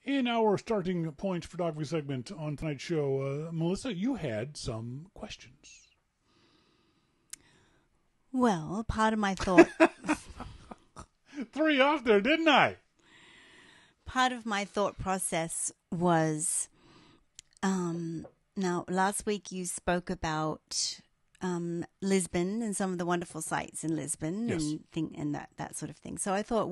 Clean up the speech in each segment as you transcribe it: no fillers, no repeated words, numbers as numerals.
In our starting point photography segment on tonight's show, Melissa, you had some questions. Well, part of my thought... 3 off there, didn't I? Part of my thought process was... now, last week you spoke about Lisbon and some of the wonderful sights in Lisbon Yes. and that sort of thing. So I thought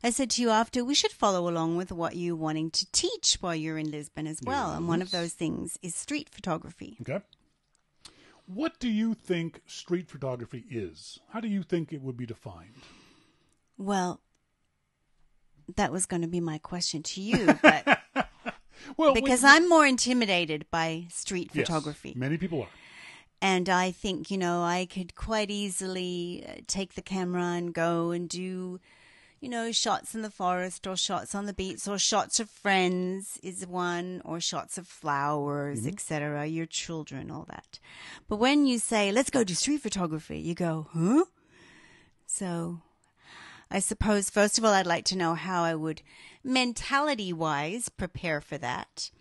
I said to you after, we should follow along with what you're wanting to teach while you're in Lisbon as well. Yes. And one of those things is street photography. Okay. What do you think street photography is? How do you think it would be defined? Well, that was going to be my question to you, but Well, because I'm more intimidated by street yes, photography. many people are. And I think, I could quite easily take the camera and go and do, shots in the forest or shots on the beach or shots of friends is one, or shots of flowers, etc., your children, all that. But when you say, let's go do street photography, you go, huh? So I suppose, first of all, I'd like to know how I would mentality-wise prepare for that.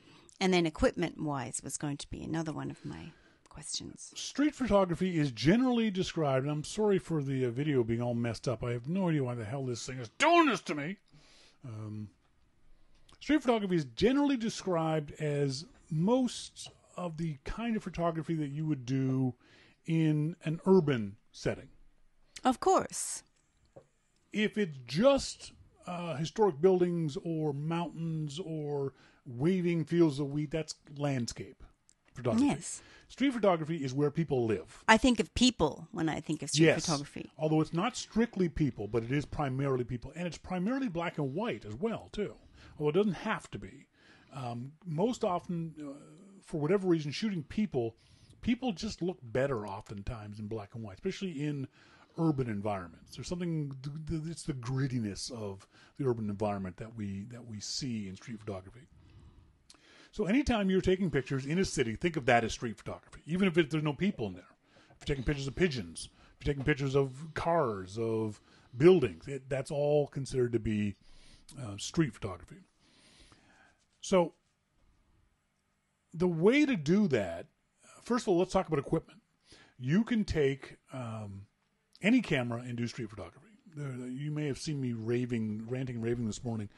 And then equipment-wise was going to be another one of my questions. Street photography is generally described, and I'm sorry for the video being all messed up. I have no idea why the hell this thing is doing this to me. Street photography is generally described as most of the kind of photography that you would do in an urban setting. Of course. If it's just historic buildings or mountains or waving fields of wheat, that's landscape photography. Yes. Street photography is where people live. I think of people when I think of street photography. Although it's not strictly people, but it is primarily people. And it's primarily black and white as well, too. Although it doesn't have to be. Most often, for whatever reason, shooting people just look better oftentimes in black and white, especially in urban environments. There's something, it's the grittiness of the urban environment that we see in street photography. So anytime you're taking pictures in a city, think of that as street photography, even if there's no people in there. If you're taking pictures of pigeons, if you're taking pictures of cars, of buildings, that's all considered to be street photography. So the way to do that, first of all, let's talk about equipment. You can take any camera and do street photography. You may have seen me ranting and raving this morning.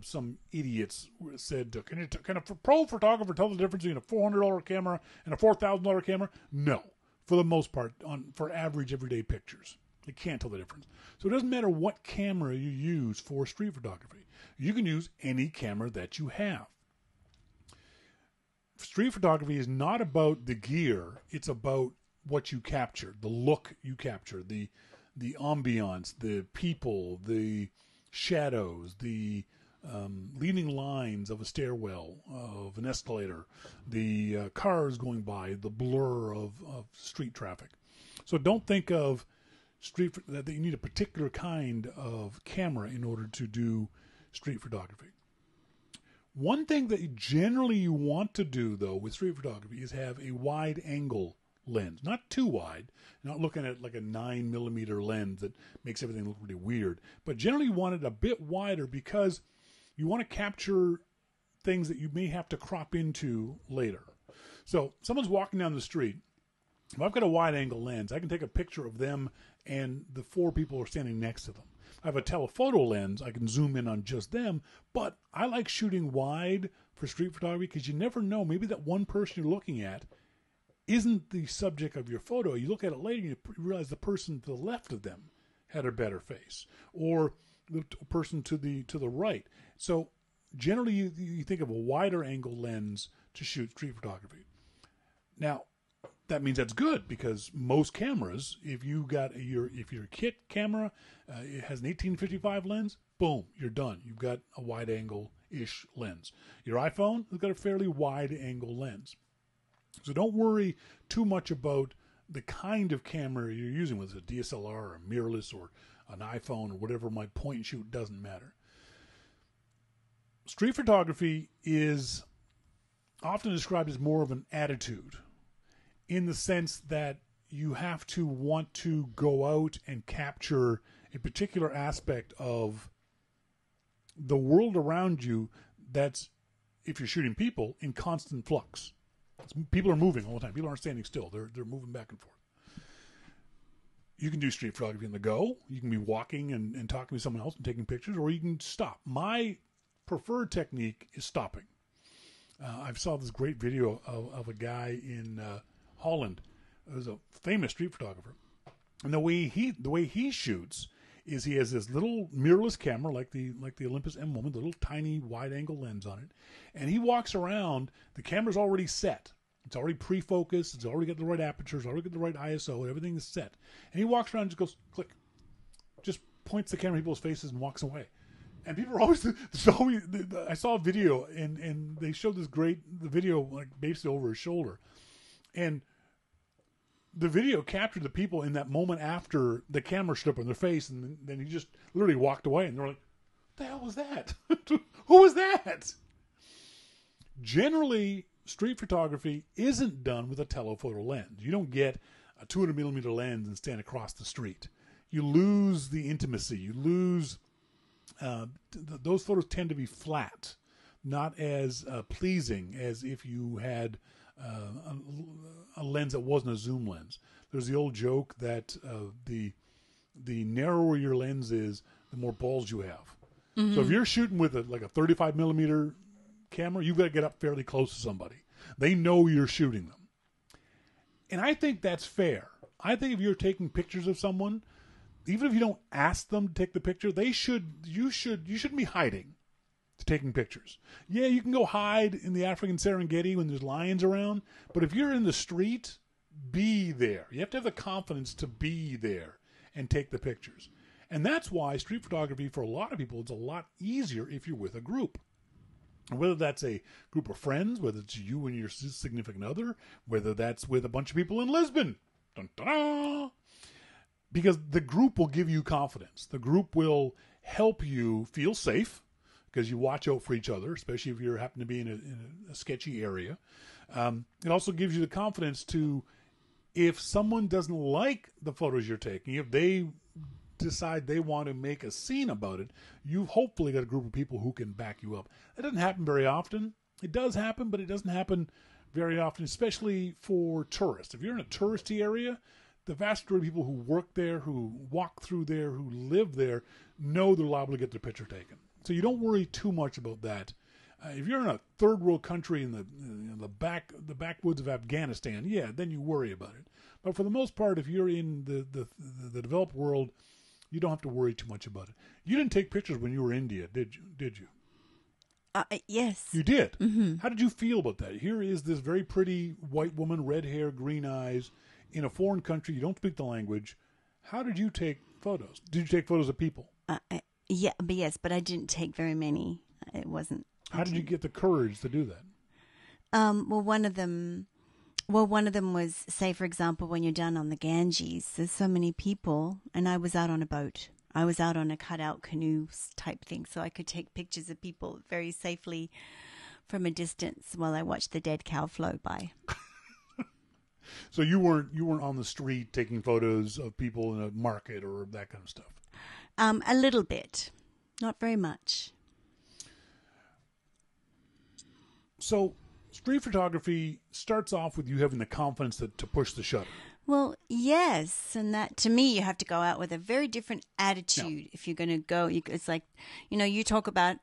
Some idiots said, can a pro photographer tell the difference between a $400 camera and a $4,000 camera? No, for the most part, for average everyday pictures. They can't tell the difference. So it doesn't matter what camera you use for street photography. You can use any camera that you have. Street photography is not about the gear. It's about what you capture, the look you capture, the ambiance, the people, the shadows, the leading lines of a stairwell, of an escalator, the cars going by, the blur of street traffic. So don't think of that you need a particular kind of camera in order to do street photography. One thing that generally you want to do, though, with street photography is have a wide angle lens. Not too wide. You're not looking at like a 9mm lens that makes everything look really weird. But generally you want it a bit wider because you want to capture things that you may have to crop into later. So someone's walking down the street. If I've got a wide angle lens, I can take a picture of them and the 4 people who are standing next to them. If I have a telephoto lens, I can zoom in on just them. But I like shooting wide for street photography because you never know. Maybe that one person you're looking at isn't the subject of your photo. You look at it later and you realize the person to the left of them had a better face, or the person to the right. So generally you think of a wider angle lens to shoot street photography. Now, that means that's good because most cameras, if your kit camera, it has an 1855 lens, boom, you're done. You've got a wide angle-ish lens. Your iPhone has got a fairly wide angle lens. So don't worry too much about the kind of camera you're using, whether it's a DSLR or a mirrorless or an iPhone or whatever, my point and shoot, doesn't matter. Street photography is often described as more of an attitude in the sense that you have to want to go out and capture a particular aspect of the world around you that's, if you're shooting people, in constant flux. People are moving all the time. People aren't standing still. They're moving back and forth. You can do street photography on the go. You can be walking and talking to someone else and taking pictures, or you can stop. My preferred technique is stopping. I saw this great video of a guy in Holland. It was a famous street photographer. And the way he shoots is he has this little mirrorless camera like the Olympus M1 with a little tiny wide angle lens on it. And he walks around, the camera's already set. It's already pre-focused, it's already got the right aperture, it's already got the right ISO, everything is set. And he walks around and just goes, click. Just points the camera at people's faces and walks away. And people are always, I saw a video and they showed the video like basically over his shoulder. And the video captured the people in that moment after the camera stood up on their face, and then he just literally walked away, and they're like, what the hell was that? Who was that? Generally, street photography isn't done with a telephoto lens. You don't get a 200 millimeter lens and stand across the street. You lose the intimacy. You lose, those photos tend to be flat, not as pleasing as if you had a lens that wasn't a zoom lens. There's the old joke that the narrower your lens is, the more balls you have. Mm-hmm. So if you're shooting with a 35 millimeter camera, you've got to get up fairly close to somebody. They know you're shooting them. And I think that's fair. I think if you're taking pictures of someone, even if you don't ask them to take the picture, you shouldn't be hiding to taking pictures. Yeah, you can go hide in the African Serengeti when there's lions around, but if you're in the street, be there. You have to have the confidence to be there and take the pictures. And that's why street photography, for a lot of people, is a lot easier if you're with a group. Whether that's a group of friends, whether it's you and your significant other, whether that's with a bunch of people in Lisbon. Dun, dun, dun. Because the group will give you confidence. The group will help you feel safe because you watch out for each other, especially if you happen to be in a sketchy area. It also gives you the confidence to, if someone doesn't like the photos you're taking, if they decide they want to make a scene about it, you've hopefully got a group of people who can back you up. That doesn't happen very often. It does happen, but it doesn't happen very often, especially for tourists. If you're in a touristy area, the vast majority of people who work there, who walk through there, who live there, know they're liable to get their picture taken. So you don't worry too much about that. If you're in a third world country in the backwoods of Afghanistan, yeah, then you worry about it. But for the most part, if you're in the developed world, you don't have to worry too much about it. You didn't take pictures when you were in India, did you? Yes. You did? Mm-hmm. How did you feel about that? Here is this very pretty white woman, red hair, green eyes, in a foreign country. You don't speak the language. How did you take photos? Did you take photos of people? But I didn't take very many. It wasn't. How did you get the courage to do that? Well, one of them was, say, for example, when you're down on the Ganges, there's so many people, and I was out on a boat. I was out on a cutout canoe type thing, so I could take pictures of people very safely from a distance while I watched the dead cow float by. So you weren't on the street taking photos of people in a market or that kind of stuff? A little bit, not very much. So street photography starts off with you having the confidence to push the shutter. Well, yes, and that, to me, you have to go out with a very different attitude if you're going to go. It's like, you talk about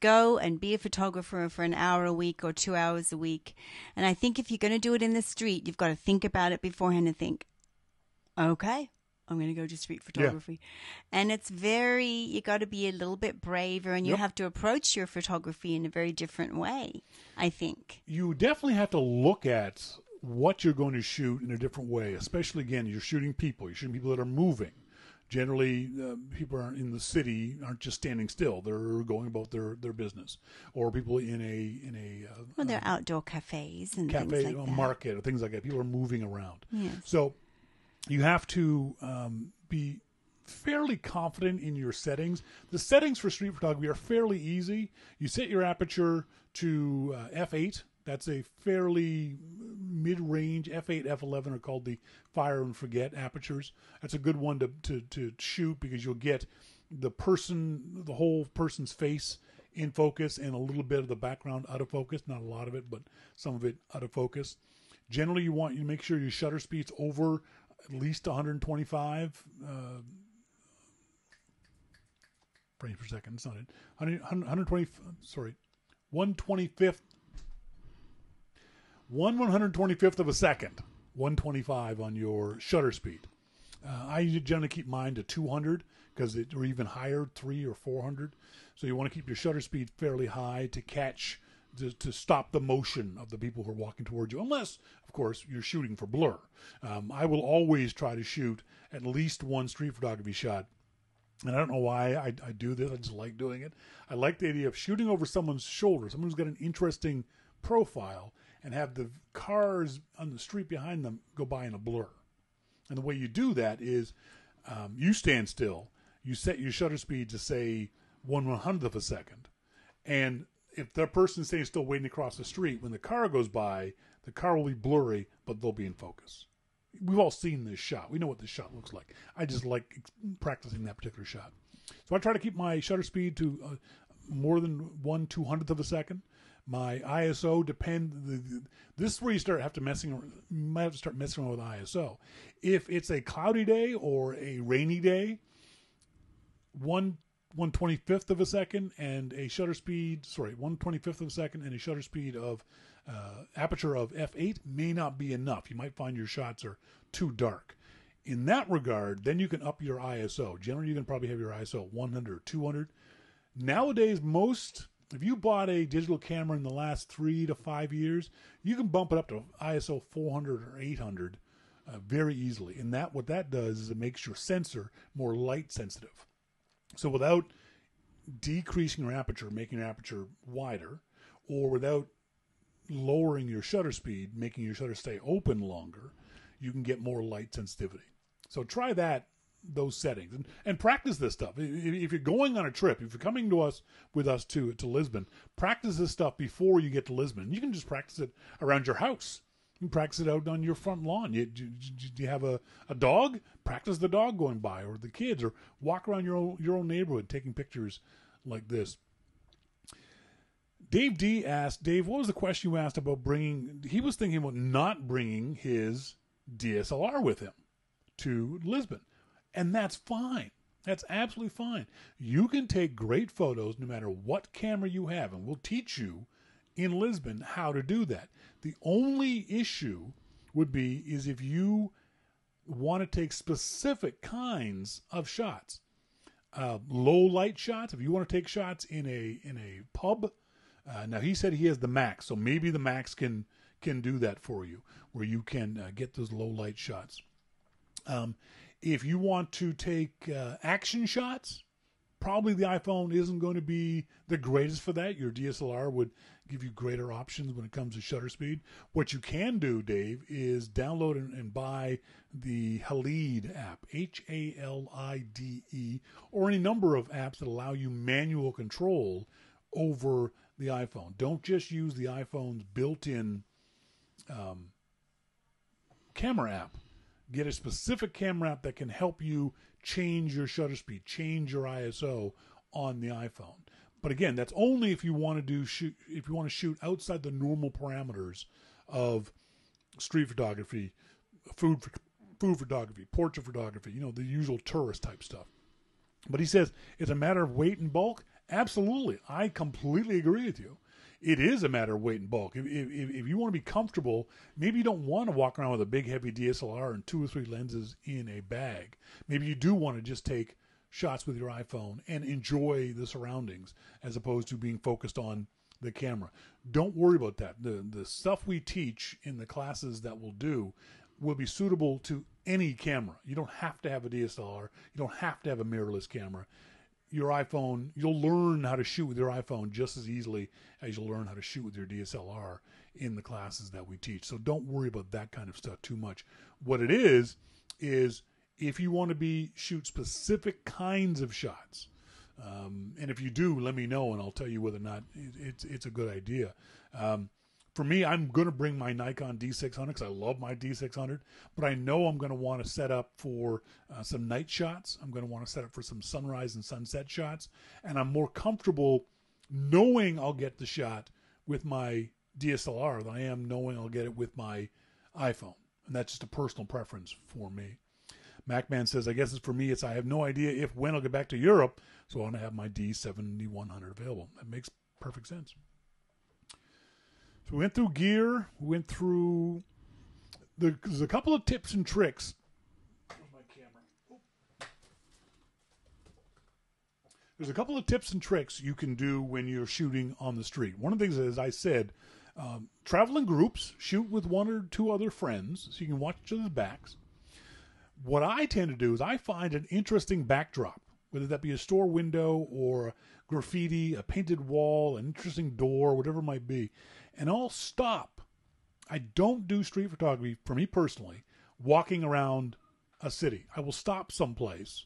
go and be a photographer for an hour a week or 2 hours a week. And I think if you're going to do it in the street, you've got to think about it beforehand and think, okay, I'm going to go to street photography. Yeah. And it's you got to be a little bit braver, and you have to approach your photography in a very different way, I think. You definitely have to look at what you're going to shoot in a different way, especially, again, you're shooting people that are moving. Generally, people in the city aren't just standing still; they're going about their business. Or people in a they're outdoor cafes and things like that. Market or things like that. People are moving around. Yes. So you have to be fairly confident in your settings. The settings for street photography are fairly easy. You set your aperture to f8. That's a fairly mid-range. F8, F11 are called the fire and forget apertures. That's a good one to shoot because you'll get the whole person's face in focus and a little bit of the background out of focus. Not a lot of it, but some of it out of focus. Generally, you want you to make sure your shutter speed's over at least 125 frames per second. It's not it. 120. Sorry, 125th. 125th of a second. 125 on your shutter speed. I generally keep mine to 200 or even higher, 300 or 400. So you want to keep your shutter speed fairly high to catch, to stop the motion of the people who are walking towards you, unless, of course, you're shooting for blur. I will always try to shoot at least one street photography shot. And I don't know why I do this. I just like doing it. I like the idea of shooting over someone's shoulder, someone who's got an interesting profile, and have the cars on the street behind them go by in a blur. And the way you do that is you stand still. You set your shutter speed to, say, 1/100th of a second. And if that person's staying still waiting across the street, when the car goes by, the car will be blurry, but they'll be in focus. We've all seen this shot. We know what this shot looks like. I just like practicing that particular shot. So I try to keep my shutter speed to more than 1/200th of a second. My ISO this is where you might have to start messing around with ISO. If it's a cloudy day or a rainy day, 1/25th of a second and a shutter speed, 1/25th of a second and a shutter speed of aperture of f8 may not be enough. You might find your shots are too dark. In that regard, then you can up your ISO. Generally, you can probably have your ISO at 100 or 200. Nowadays, if you bought a digital camera in the last 3 to 5 years, you can bump it up to ISO 400 or 800 very easily. And what that does is it makes your sensor more light sensitive. So without decreasing your aperture, making your aperture wider, or without lowering your shutter speed, making your shutter stay open longer, you can get more light sensitivity. So try those settings and practice this stuff. If you're going on a trip, if you're coming with us to Lisbon, practice this stuff before you get to Lisbon. You can just practice it around your house. You can practice it out on your front lawn. Do you have a dog? Practice the dog going by, or the kids, or walk around your own neighborhood taking pictures like this. Dave D asked, Dave, what was the question you asked about he was thinking about not bringing his DSLR with him to Lisbon. And that's fine. That's absolutely fine. You can take great photos no matter what camera you have, and we'll teach you in Lisbon how to do that. The only issue is if you want to take specific kinds of shots. Low light shots, if you want to take shots in a pub. Now he said he has the Max, so maybe the Max can do that for you, where you can get those low light shots. If you want to take action shots, probably the iPhone isn't going to be the greatest for that. Your DSLR would give you greater options when it comes to shutter speed. What you can do, Dave, is download and buy the Halide app, Halide, or any number of apps that allow you manual control over the iPhone. Don't just use the iPhone's built-in camera app. Get a specific camera app that can help you change your shutter speed, change your ISO on the iPhone. But again, that's only if you want to shoot outside the normal parameters of street photography, food photography, portrait photography, the usual tourist type stuff. But he says it's a matter of weight and bulk. Absolutely. I completely agree with you. It is a matter of weight and bulk. If you want to be comfortable, maybe you don't want to walk around with a big, heavy DSLR and 2 or 3 lenses in a bag. Maybe you do want to just take shots with your iPhone and enjoy the surroundings as opposed to being focused on the camera. Don't worry about that. The stuff we teach in the classes that we'll do will be suitable to any camera. You don't have to have a DSLR. You don't have to have a mirrorless camera. Your iPhone, you'll learn how to shoot with your iPhone just as easily as you'll learn how to shoot with your DSLR in the classes that we teach. So don't worry about that kind of stuff too much. What it is if you want to shoot specific kinds of shots, and if you do, let me know and I'll tell you whether or not it's a good idea. For me, I'm going to bring my Nikon D600 because I love my D600, but I know I'm going to want to set up for some night shots. I'm going to want to set up for some sunrise and sunset shots, and I'm more comfortable knowing I'll get the shot with my DSLR than I am knowing I'll get it with my iPhone. And that's just a personal preference for me. MacMan says, I guess it's for me, I have no idea if when I'll get back to Europe, so I want to have my D7100 available. That makes perfect sense. So we went through gear. We went through... There's a couple of tips and tricks. Where's my camera? Oh. There's a couple of tips and tricks you can do when you're shooting on the street. One of the things, as I said, travel in groups. Shoot with one or two other friends so you can watch each other's backs. What I tend to do is I find an interesting backdrop, whether that be a store window or graffiti, a painted wall, an interesting door, whatever it might be, and I'll stop. I don't do street photography, for me personally, walking around a city. I will stop someplace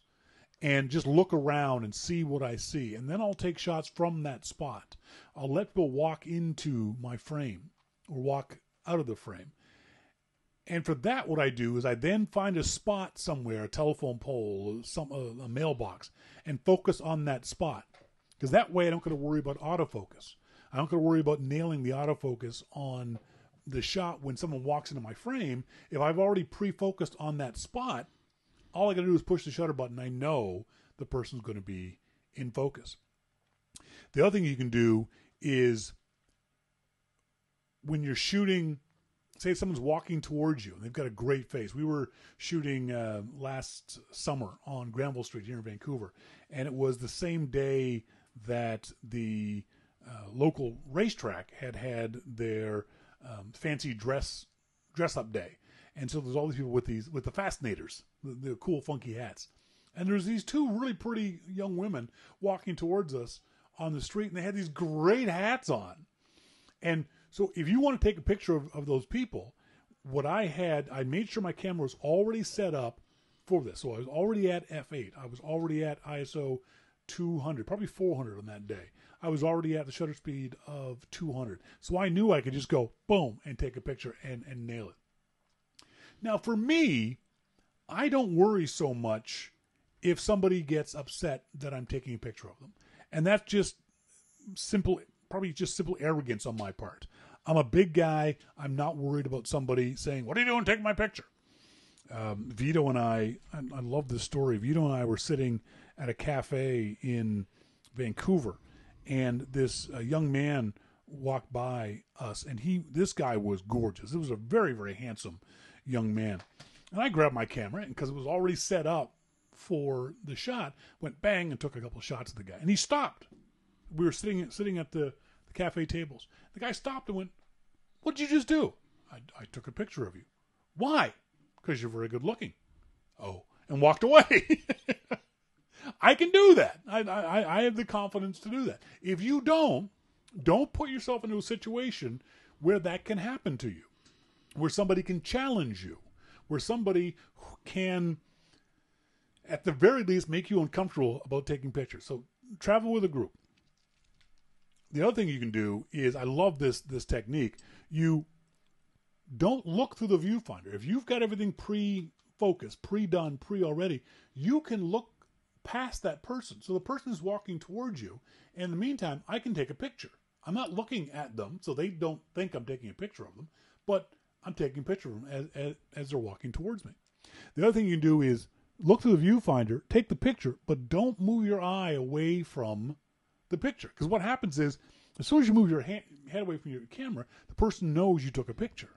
and just look around and see what I see, and then I'll take shots from that spot. I'll let people walk into my frame or walk out of the frame. And for that, what I do is I then find a spot somewhere, a telephone pole, a mailbox, and focus on that spot. Because that way I don't got to worry about autofocus. I don't got to worry about nailing the autofocus on the shot when someone walks into my frame. If I've already pre-focused on that spot, all I got to do is push the shutter button. I know the person's going to be in focus. The other thing you can do is when you're shooting... Say someone's walking towards you and they've got a great face. We were shooting last summer on Granville Street here in Vancouver, and it was the same day that the local racetrack had their fancy dress up day. And so there's all these people with the fascinators, the cool funky hats. And there's these two really pretty young women walking towards us on the street, and they had these great hats on. And so if you want to take a picture of those people, what I made sure my camera was already set up for this. So I was already at f8. I was already at ISO 200, probably 400 on that day. I was already at the shutter speed of 200. So I knew I could just go, boom, and take a picture and nail it. Now for me, I don't worry so much if somebody gets upset that I'm taking a picture of them. And that's just probably just simple arrogance on my part. I'm a big guy. I'm not worried about somebody saying, what are you doing? Take my picture. Vito and I love this story. Vito and I were sitting at a cafe in Vancouver, and this young man walked by us, and this guy was gorgeous. It was a very, very handsome young man. And I grabbed my camera, and because it was already set up for the shot, went bang and took a couple of shots of the guy. And he stopped. We were sitting at the cafe tables. The guy stopped and went, what did you just do? I took a picture of you. Why? Because you're very good looking. Oh, and walked away. I can do that. I have the confidence to do that. If you don't put yourself into a situation where that can happen to you, where somebody can challenge you, where somebody can, at the very least, make you uncomfortable about taking pictures. So travel with a group. The other thing you can do is, I love this technique. You don't look through the viewfinder. If you've got everything pre-focused, pre-done, already, you can look past that person. So the person is walking towards you. And in the meantime, I can take a picture. I'm not looking at them, so they don't think I'm taking a picture of them, but I'm taking a picture of them as they're walking towards me. The other thing you can do is look through the viewfinder, take the picture, but don't move your eye away from the picture. Because what happens is, as soon as you move your head away from your camera, the person knows you took a picture.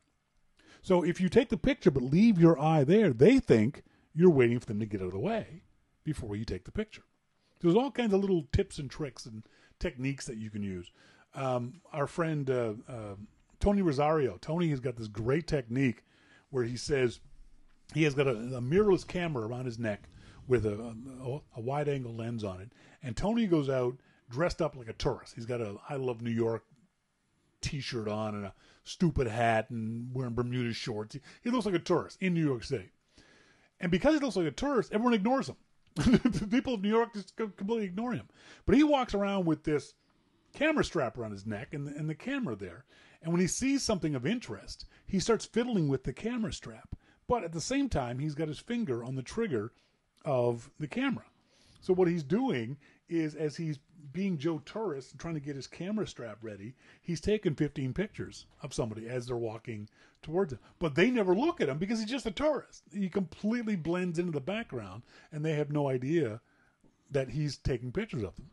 So if you take the picture but leave your eye there, they think you're waiting for them to get out of the way before you take the picture. So there's all kinds of little tips and tricks and techniques that you can use. Our friend Tony Rosario, Tony has got this great technique where he says he has got a mirrorless camera around his neck with a wide-angle lens on it. And Tony goes out dressed up like a tourist. He's got a I Love New York t-shirt on and a stupid hat and wearing Bermuda shorts. He looks like a tourist in New York City. And because he looks like a tourist, everyone ignores him. The people of New York just completely ignore him. But he walks around with this camera strap around his neck and the camera there. And when he sees something of interest, he starts fiddling with the camera strap. But at the same time, he's got his finger on the trigger of the camera. So what he's doing is, as he's being Joe Tourist and trying to get his camera strap ready, he's taking 15 pictures of somebody as they're walking towards him. But they never look at him because he's just a tourist. He completely blends into the background, and they have no idea that he's taking pictures of them.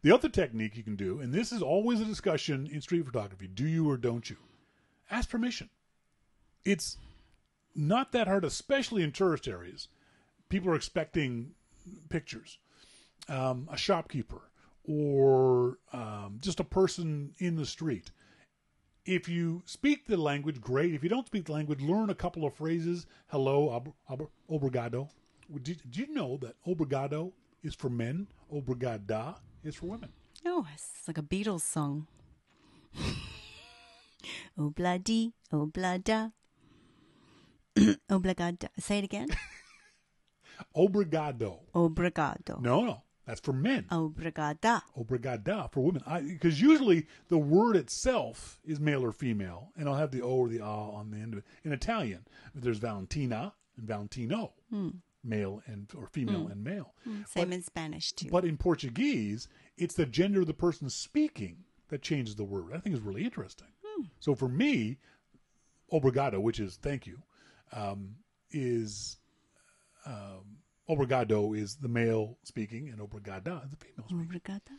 The other technique you can do, and this is always a discussion in street photography, do you or don't you? Ask permission. It's not that hard, especially in tourist areas. People are expecting pictures. A shopkeeper or just a person in the street. If you speak the language, great. If you don't speak the language, learn a couple of phrases. Hello, obrigado. Did you know that obrigado is for men? Obrigada is for women. Oh, it's like a Beatles song. Obladi, oblada. Obrigada. Say it again. Obrigado. Obrigado. No. That's for men. Obrigada. Obrigada for women. Because usually the word itself is male or female, and I'll have the O or the A on the end of it. In Italian, there's Valentina and Valentino, male and or female and male. Same in Spanish too. But in Portuguese, it's the gender of the person speaking that changes the word. I think is really interesting. So for me, obrigado, which is thank you, is obrigado is the male speaking, and obrigada is the female speaking. Obrigada.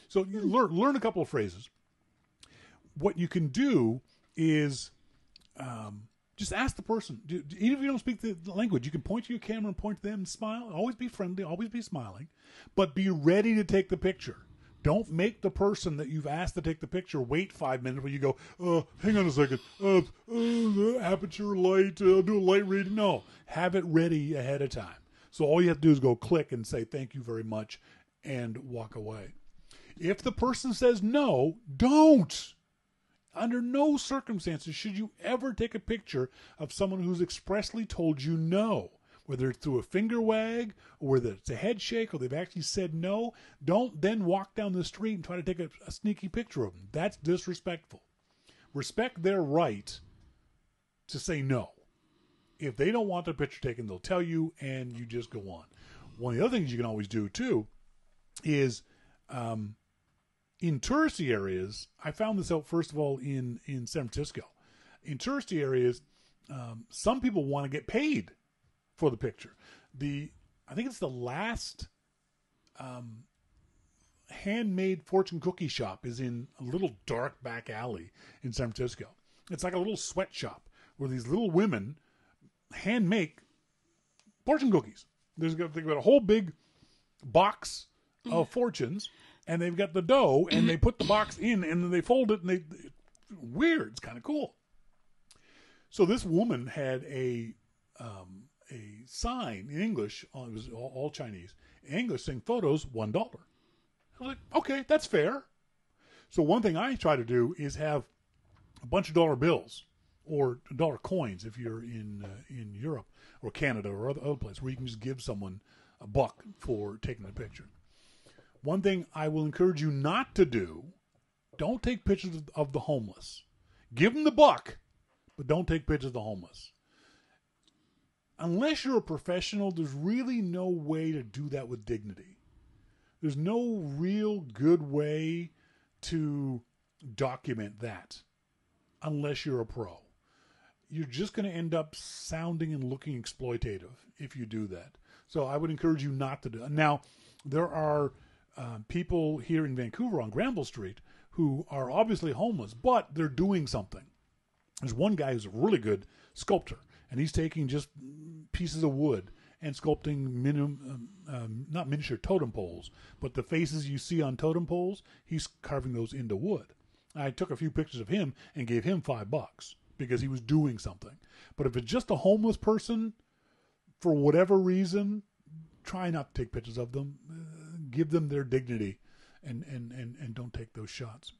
So you learn a couple of phrases. What you can do is just ask the person. Even if you don't speak the language, you can point to your camera and point to them and smile. Always be friendly. Always be smiling. But be ready to take the picture. Don't make the person that you've asked to take the picture wait 5 minutes when you go, hang on a second, aperture light, do a light reading. No, have it ready ahead of time. So all you have to do is go click and say thank you very much and walk away. If the person says no, don't. Under no circumstances should you ever take a picture of someone who's expressly told you no. Whether it's through a finger wag or whether it's a head shake or they've actually said no, don't then walk down the street and try to take a sneaky picture of them. That's disrespectful. Respect their right to say no. If they don't want their picture taken, they'll tell you and you just go on. One of the other things you can always do too is in touristy areas, I found this out first of all in San Francisco. In touristy areas, some people want to get paid for the picture. I think it's the last handmade fortune cookie shop is in a little dark back alley in San Francisco. It's like a little sweatshop where these little women hand make fortune cookies. They've got a whole big box of fortunes, and they've got the dough, and they put the box in, and then they fold it, and weird. It's kind of cool. So this woman had a sign in English. It was all Chinese. In English, saying photos $1. I was like, okay, that's fair. So one thing I try to do is have a bunch of dollar bills or dollar coins if you're in Europe or Canada or other places where you can just give someone $1 for taking a picture. One thing I will encourage you not to do, don't take pictures of the homeless. Give them the $1, but don't take pictures of the homeless. Unless you're a professional, there's really no way to do that with dignity. There's no real good way to document that unless you're a pro. You're just going to end up sounding and looking exploitative if you do that. So I would encourage you not to do it. Now, there are people here in Vancouver on Granville Street who are obviously homeless, but they're doing something. There's one guy who's a really good sculptor, and he's taking just pieces of wood and sculpting not miniature totem poles, but the faces you see on totem poles, he's carving those into wood. I took a few pictures of him and gave him $5 because he was doing something. But if it's just a homeless person, for whatever reason, try not to take pictures of them. Give them their dignity and don't take those shots.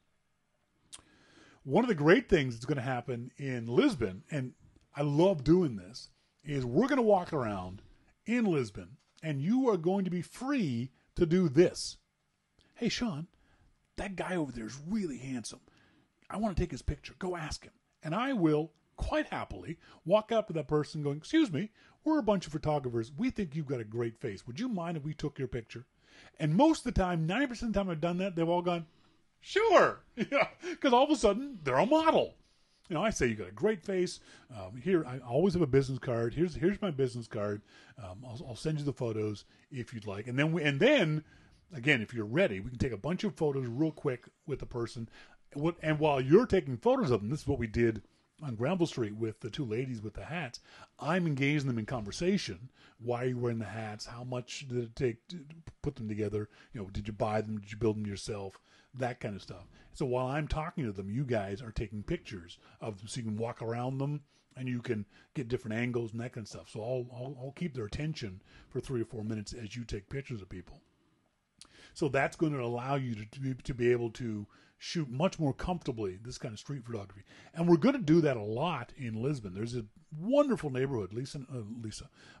One of the great things that's going to happen in Lisbon, and I love doing this, is we're going to walk around in Lisbon, and you are going to be free to do this. Hey, Sean, that guy over there is really handsome. I want to take his picture. Go ask him. And I will quite happily walk up to that person going, excuse me, we're a bunch of photographers. We think you've got a great face. Would you mind if we took your picture? And most of the time, 90% of the time I've done that, they've all gone, sure. Because all of a sudden, they're a model. I say, you got a great face. Here, I always have a business card. Here's my business card. I'll send you the photos if you'd like. And then, again, if you're ready, we can take a bunch of photos real quick with the person. And while you're taking photos of them, this is what we did on Granville Street with the two ladies with the hats. I'm engaging them in conversation. Why are you wearing the hats? How much did it take to put them together? Did you buy them? Did you build them yourself? That kind of stuff. So while I'm talking to them, you guys are taking pictures of them so you can walk around them and you can get different angles and that kind of stuff. So I'll keep their attention for 3 or 4 minutes as you take pictures of people. So that's going to allow you to be able to shoot much more comfortably this kind of street photography. And we're going to do that a lot in Lisbon. There's a wonderful neighborhood.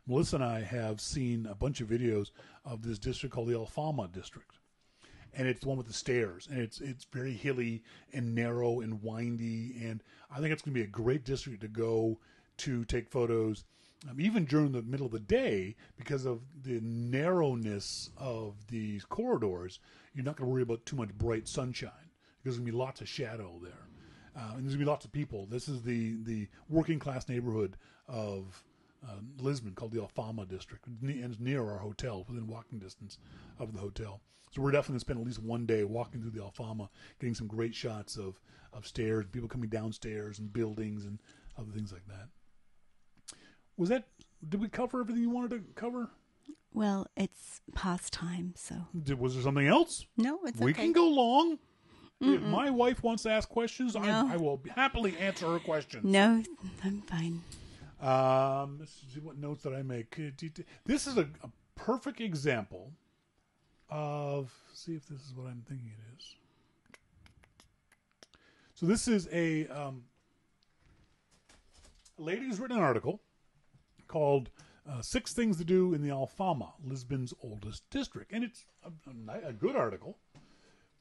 Melissa and I have seen a bunch of videos of this district called the Alfama district. And it's the one with the stairs. And it's very hilly and narrow and windy. And I think it's going to be a great district to go to take photos, even during the middle of the day, because of the narrowness of these corridors. You're not going to worry about too much bright sunshine. There's going to be lots of shadow there. And there's going to be lots of people. This is the working class neighborhood of Lisbon called the Alfama district. And it's near our hotel, within walking distance of the hotel. So we're definitely going to spend at least one day walking through the Alfama, getting some great shots of stairs, people coming downstairs and buildings and other things like that. Did we cover everything you wanted to cover? Well, it's past time, so. Was there something else? No, it's okay. We can go long. If my wife wants to ask questions, No. I will happily answer her questions. No, I'm fine. Let's see what notes that I make. This is a perfect example of, see if this is what I'm thinking it is. So this is a lady who's written an article called 6 Things to Do in the Alfama, Lisbon's oldest district. And it's a good article,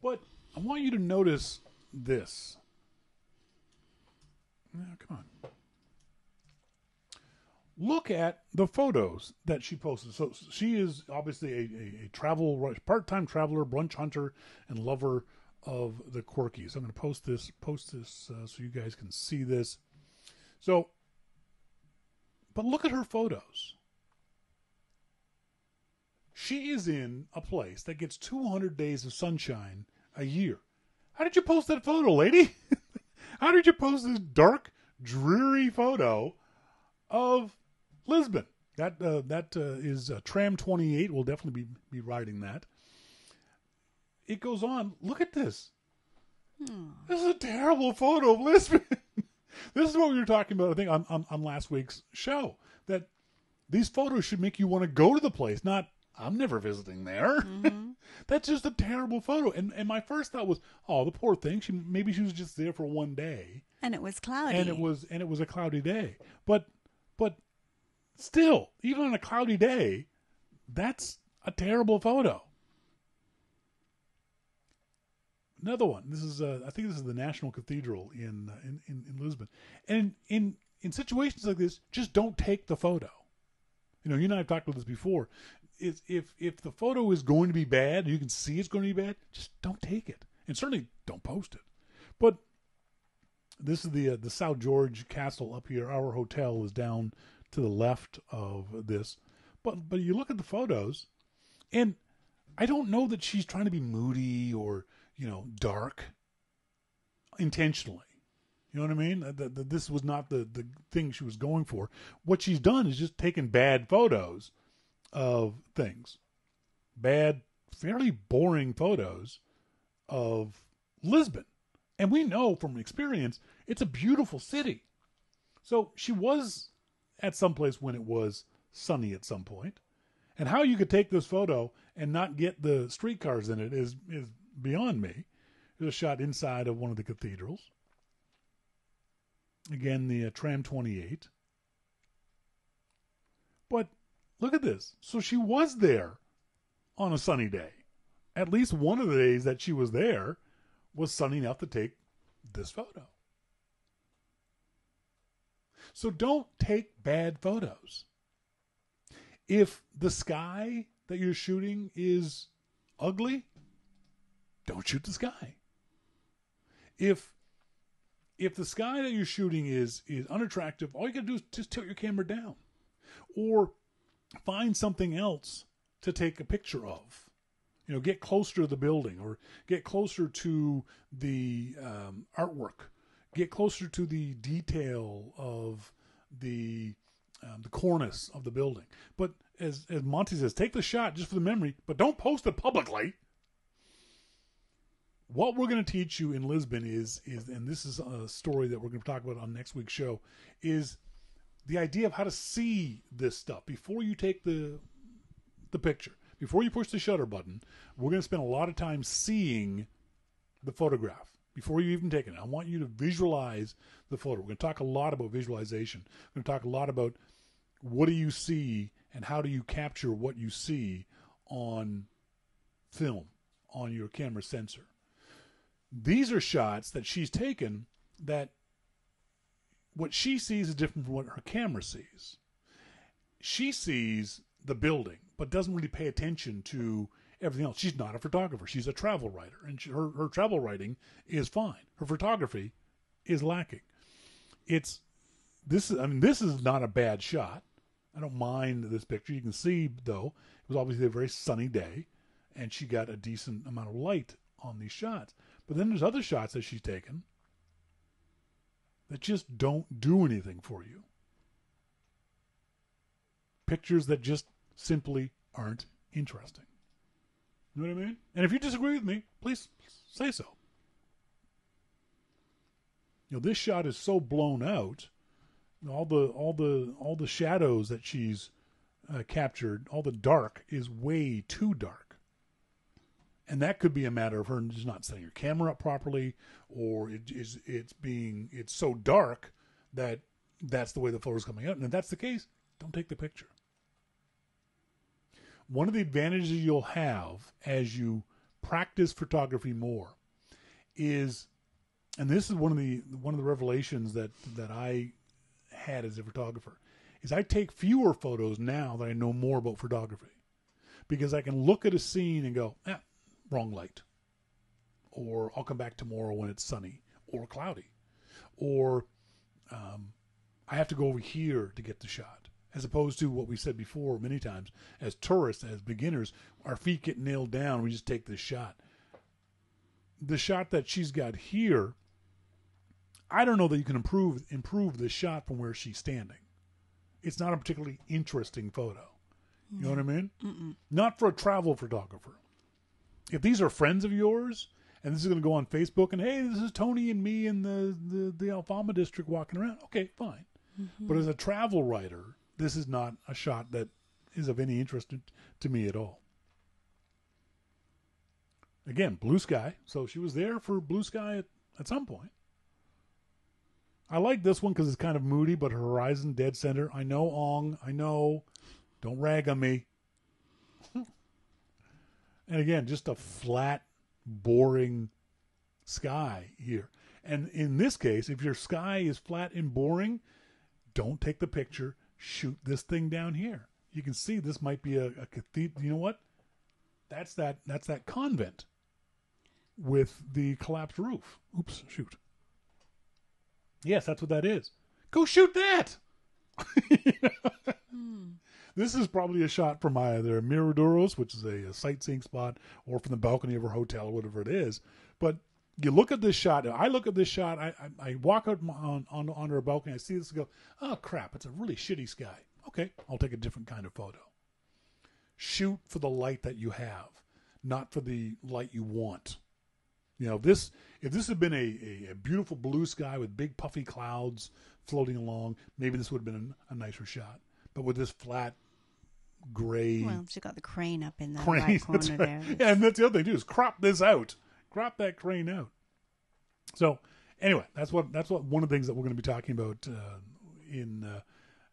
but I want you to notice this. Now, come on. Look at the photos that she posted. So she is obviously a part-time traveler, brunch hunter, and lover of the quirky. So I'm going to post this so you guys can see this. So, but look at her photos. She is in a place that gets 200 days of sunshine a year. How did you post that photo, lady? How did you post this dark, dreary photo of Lisbon? That is Tram 28. We'll definitely be riding that. It goes on. Look at this. This is a terrible photo of Lisbon. This is what we were talking about, I think, on last week's show. That these photos should make you want to go to the place, not, I'm never visiting there. Mm-hmm. That's just a terrible photo. And my first thought was, oh, the poor thing. Maybe she was just there for one day. And it was cloudy. And it was a cloudy day. But still, even on a cloudy day, that's a terrible photo. Another one. This is I think this is the National Cathedral in Lisbon. And in situations like this, just don't take the photo. You and I have talked about this before. If the photo is going to be bad, you can see it's going to be bad, just don't take it. And certainly don't post it. But this is the South George Castle up here. Our hotel is down to the left of this. But you look at the photos, and I don't know that she's trying to be moody or, dark intentionally. You know what I mean? This was not the thing she was going for. What she's done is just taken bad photos of things. Bad, fairly boring photos of Lisbon. And we know from experience, it's a beautiful city. So she was at some place when it was sunny at some point. And how you could take this photo and not get the streetcars in it is beyond me. It was shot inside of one of the cathedrals. Again, the Tram 28. But look at this. So she was there on a sunny day. At least one of the days that she was there, was sunny enough to take this photo. So don't take bad photos. If the sky that you're shooting is ugly, don't shoot the sky. If the sky that you're shooting is unattractive, all you got to do is just tilt your camera down. Or find something else to take a picture of. Get closer to the building, or get closer to the artwork. Get closer to the detail of the cornice of the building. But as Monty says, take the shot just for the memory, but don't post it publicly. What we're going to teach you in Lisbon is, and this is a story that we're going to talk about on next week's show, is the idea of how to see this stuff before you take the picture. Before you push the shutter button, we're going to spend a lot of time seeing the photograph before you even take it. I want you to visualize the photo. We're going to talk a lot about visualization. We're going to talk a lot about what do you see and how do you capture what you see on film, on your camera sensor. These are shots that she's taken that what she sees is different from what her camera sees. She sees the building, but doesn't really pay attention to everything else. She's not a photographer. She's a travel writer, and her travel writing is fine. Her photography is lacking. This is not a bad shot. I don't mind this picture. You can see, though, it was obviously a very sunny day, and she got a decent amount of light on these shots. But then there's other shots that she's taken that just don't do anything for you. Pictures that just simply aren't interesting. You know what I mean? And if you disagree with me, please say so. This shot is so blown out. All the shadows that she's captured, all the dark is way too dark. And that could be a matter of her just not setting her camera up properly, or it's so dark that that's the way the photo's coming out. And if that's the case, don't take the picture. One of the advantages you'll have as you practice photography more is, and this is one of the revelations that I had as a photographer, is I take fewer photos now that I know more about photography, because I can look at a scene and go, wrong light, or I'll come back tomorrow when it's sunny or cloudy, or I have to go over here to get the shot, as opposed to what we said before many times, as tourists, as beginners, our feet get nailed down, we just take this shot. The shot that she's got here, I don't know that you can improve the shot from where she's standing. It's not a particularly interesting photo. You know what I mean? Mm-mm. Not for a travel photographer. If these are friends of yours, and this is going to go on Facebook, and hey, this is Tony and me in the Alfama district walking around, okay, fine. Mm-hmm. But as a travel writer, this is not a shot that is of any interest to me at all. Again, blue sky. So she was there for blue sky at some point. I like this one because it's kind of moody, but her horizon dead center. I know, Ong. I know. Don't rag on me. And again, just a flat, boring sky here. And in this case, if your sky is flat and boring, don't take the picture. Shoot this thing down here. You can see this might be a cathedral. You know what? That's that convent with the collapsed roof. Oops, shoot. Yes, that's what that is. Go shoot that. This is probably a shot from either Miradoros, which is a sightseeing spot, or from the balcony of her hotel, or whatever it is. But you look at this shot. I look at this shot. I walk out on her balcony. I see this and go, oh, crap. It's a really shitty sky. Okay, I'll take a different kind of photo. Shoot for the light that you have, not for the light you want. If this had been a beautiful blue sky with big puffy clouds floating along, maybe this would have been a nicer shot. But with this flat, gray... Well, she got the crane up in the right corner there. Yeah, and that's the other thing, too, is crop this out. Crop that crane out. So, anyway, that's what one of the things that we're going to be talking about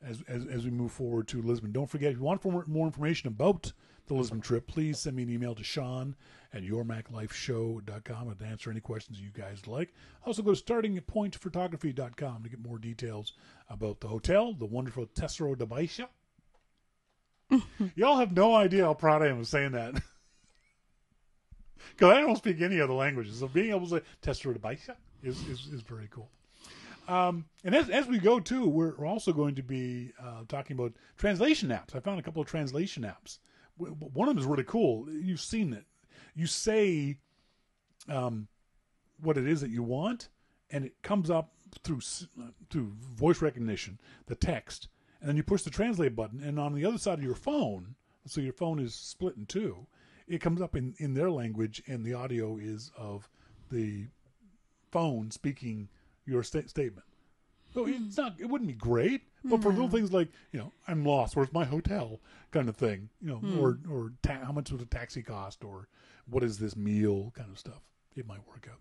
as we move forward to Lisbon. Don't forget, if you want more information about the Lisbon trip, please send me an email to Sean@yourmaclifeshow.com and answer any questions you guys like. Also, go to startingpointphotography.com to get more details about the hotel, the wonderful Tesoro de Baixa. Y'all have no idea how proud I am of saying that. Because I don't speak any other languages. So being able to say Tesoro de Baixa is very cool. And as we go, too, we're also going to be talking about translation apps. I found a couple of translation apps. One of them is really cool. You've seen it. You say what it is that you want, and it comes up through voice recognition, the text, and then you push the translate button, and on the other side of your phone, so your phone is split in two, it comes up in their language, and the audio is of the phone speaking your statement. So it wouldn't be great, but for little things like, I'm lost, where's my hotel kind of thing, or how much would a taxi cost, or what is this meal kind of stuff, it might work out.